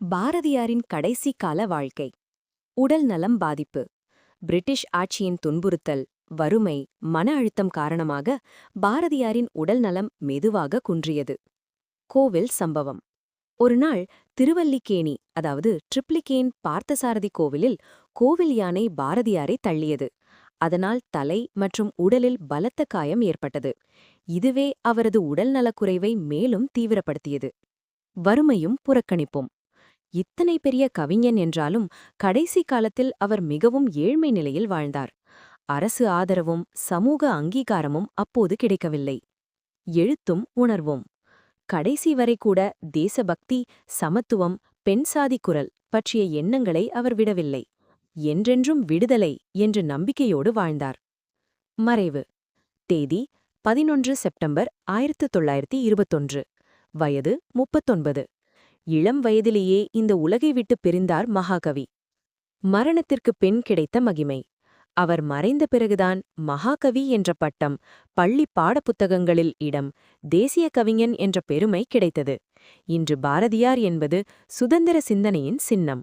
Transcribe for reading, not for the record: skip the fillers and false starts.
பாரதியாரின் கடைசி கால வாழ்க்கை. உடல் நலம் பாதிப்பு. பிரிட்டிஷ் ஆட்சியின் துன்புறுத்தல், வறுமை, மன அழுத்தம் காரணமாக பாரதியாரின் உடல் நலம் மெதுவாக குன்றியது. கோவில் சம்பவம். ஒருநாள் திருவல்லிக்கேணி, அதாவது ட்ரிப்ளிகேன் பார்த்தசாரதி கோவிலில் கோவில் யானை பாரதியாரை தள்ளியது. அதனால் தலை மற்றும் உடலில் பலத்த காயம் ஏற்பட்டது. இதுவே அவரது உடல் நலக்குறைவை மேலும் தீவிரப்படுத்தியது. வறுமையும் புறக்கணிப்பும். இத்தனை பெரிய கவிஞன் என்றாலும் கடைசி காலத்தில் அவர் மிகவும் ஏழ்மை நிலையில் வாழ்ந்தார். அரசு ஆதரவும் சமூக அங்கீகாரமும் அப்போது கிடைக்கவில்லை. எழுத்தும் உணர்வும். கடைசி வரை கூட தேசபக்தி, சமத்துவம், பெண்சாதி குரல் பற்றிய எண்ணங்களை அவர் விடவில்லை. என்றென்றும் விடுதலை என்ற நம்பிக்கையோடு வாழ்ந்தார். மறைவு. தேதி 11 செப்டம்பர் 1921. வயது 39. இளம் வயதிலேயே இந்த உலகை விட்டு பிரிந்தார் மகாகவி. மரணத்திற்கு பின் கிடைத்த மகிமை. அவர் மறைந்த பிறகுதான் மகாகவி என்ற பட்டம், பள்ளி பாடப்புத்தகங்களில் இடம், தேசிய கவிஞன் என்ற பெருமை கிடைத்தது. இன்று பாரதியார் என்பது சுதந்திர சிந்தனையின் சின்னம்.